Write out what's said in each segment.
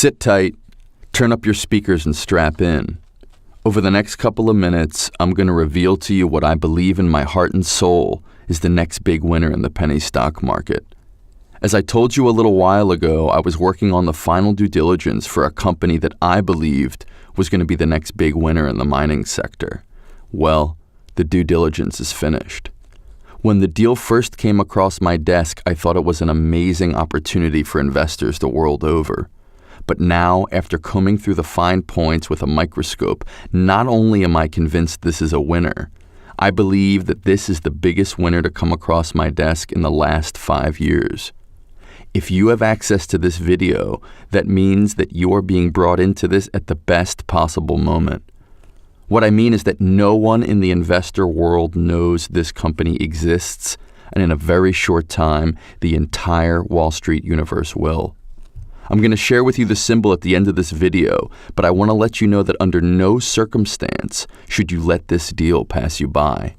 Sit tight, turn up your speakers and strap in. Over the next couple of minutes, I'm going to reveal to you what I believe in my heart and soul is the next big winner in the penny stock market. As I told you a little while ago, I was working on the final due diligence for a company that I believed was going to be the next big winner in the mining sector. Well, the due diligence is finished. When the deal first came across my desk, I thought it was an amazing opportunity for investors the world over. But now, after combing through the fine points with a microscope, not only am I convinced this is a winner, I believe that this is the biggest winner to come across my desk in the last 5 years. If you have access to this video, that means that you are being brought into this at the best possible moment. What I mean is that no one in the investor world knows this company exists, and in a very short time, the entire Wall Street universe will. I'm going to share with you the symbol at the end of this video, but I want to let you know that under no circumstance should you let this deal pass you by.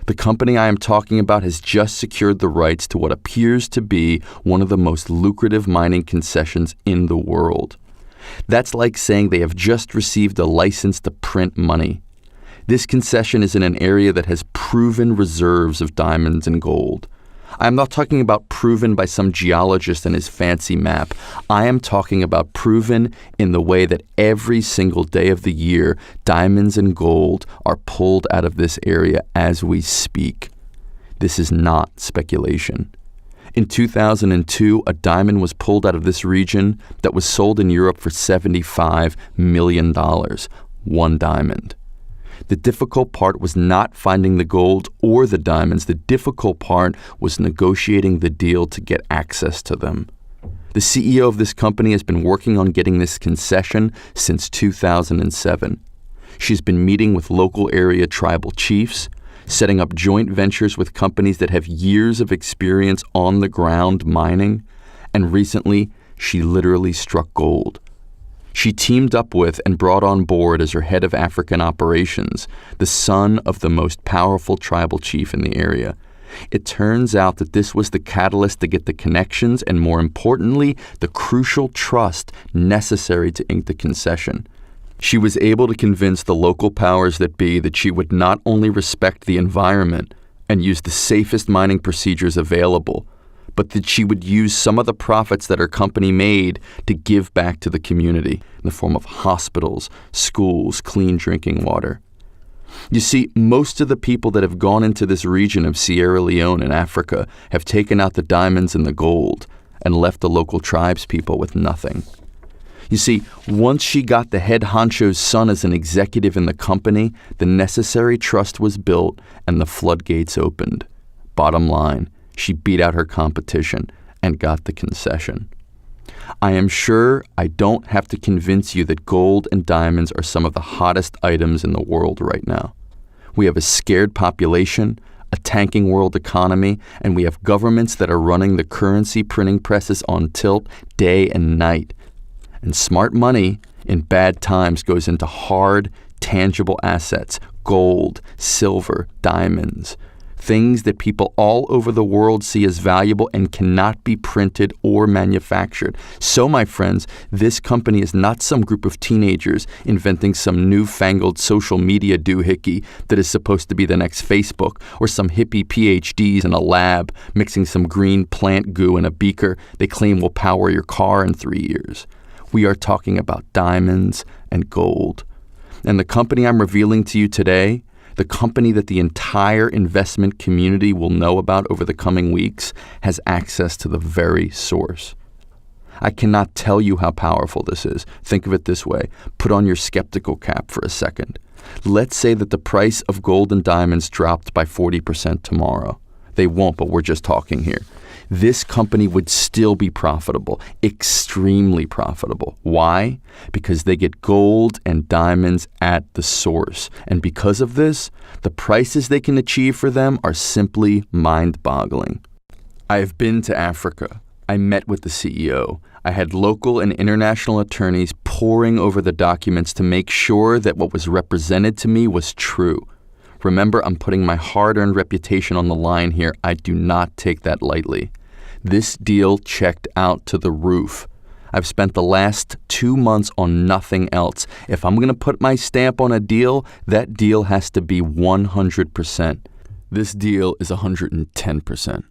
The company I am talking about has just secured the rights to what appears to be one of the most lucrative mining concessions in the world. That's like saying they have just received a license to print money. This concession is in an area that has proven reserves of diamonds and gold. I am not talking about proven by some geologist and his fancy map. I am talking about proven in the way that every single day of the year, diamonds and gold are pulled out of this area as we speak. This is not speculation. In 2002, a diamond was pulled out of this region that was sold in Europe for $75 million. One diamond. The difficult part was not finding the gold or the diamonds. The difficult part was negotiating the deal to get access to them. The CEO of this company has been working on getting this concession since 2007. She's been meeting with local area tribal chiefs, setting up joint ventures with companies that have years of experience on the ground mining, and recently, she literally struck gold. She teamed up with and brought on board as her head of African operations, the son of the most powerful tribal chief in the area. It turns out that this was the catalyst to get the connections and, more importantly, the crucial trust necessary to ink the concession. She was able to convince the local powers that be that she would not only respect the environment and use the safest mining procedures available, but that she would use some of the profits that her company made to give back to the community in the form of hospitals, schools, clean drinking water. You see, most of the people that have gone into this region of Sierra Leone in Africa have taken out the diamonds and the gold and left the local tribes people with nothing. You see, once she got the head honcho's son as an executive in the company, the necessary trust was built and the floodgates opened. Bottom line, she beat out her competition and got the concession. I am sure I don't have to convince you that gold and diamonds are some of the hottest items in the world right now. We have a scared population, a tanking world economy, and we have governments that are running the currency printing presses on tilt day and night. And smart money in bad times goes into hard, tangible assets, gold, silver, diamonds, things that people all over the world see as valuable and cannot be printed or manufactured. So, my friends, this company is not some group of teenagers inventing some newfangled social media doohickey that is supposed to be the next Facebook, or some hippie PhDs in a lab mixing some green plant goo in a beaker they claim will power your car in 3 years. We are talking about diamonds and gold. And the company I'm revealing to you today, the company that the entire investment community will know about over the coming weeks, has access to the very source. I cannot tell you how powerful this is. Think of it this way. Put on your skeptical cap for a second. Let's say that the price of gold and diamonds dropped by 40% tomorrow. They won't, but we're just talking here. This company would still be profitable, extremely profitable. Why? Because they get gold and diamonds at the source. And because of this, the prices they can achieve for them are simply mind-boggling. I have been to Africa. I met with the CEO. I had local and international attorneys poring over the documents to make sure that what was represented to me was true. Remember, I'm putting my hard-earned reputation on the line here. I do not take that lightly. This deal checked out to the roof. I've spent the last 2 months on nothing else. If I'm going to put my stamp on a deal, that deal has to be 100%. This deal is 110%.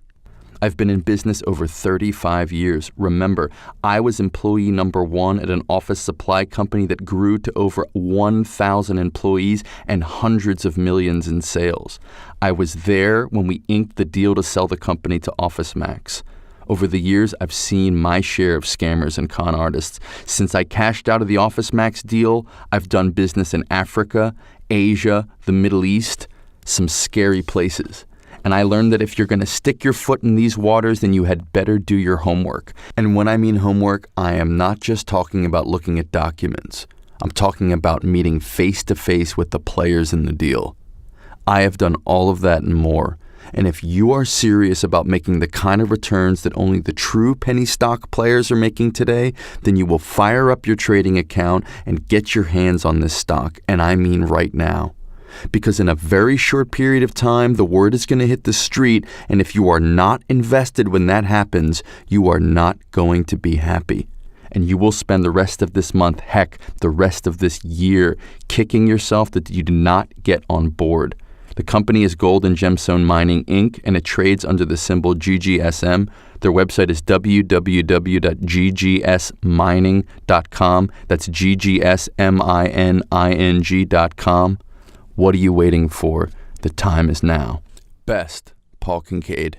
I've been in business over 35 years. Remember, I was employee number 1 at an office supply company that grew to over 1,000 employees and hundreds of millions in sales. I was there when we inked the deal to sell the company to OfficeMax. Over the years, I've seen my share of scammers and con artists. Since I cashed out of the OfficeMax deal, I've done business in Africa, Asia, the Middle East, some scary places. And I learned that if you're going to stick your foot in these waters, then you had better do your homework. And when I mean homework, I am not just talking about looking at documents. I'm talking about meeting face-to-face with the players in the deal. I have done all of that and more. And if you are serious about making the kind of returns that only the true penny stock players are making today, then you will fire up your trading account and get your hands on this stock. And I mean right now. Because in a very short period of time, the word is going to hit the street, and if you are not invested when that happens, you are not going to be happy. And you will spend the rest of this month, heck, the rest of this year, kicking yourself that you did not get on board. The company is Gold and Gemstone Mining, Inc., and it trades under the symbol GGSM. Their website is www.ggsmining.com. That's GGSMINING.com. What are you waiting for? The time is now. Best, Paul Kincaid.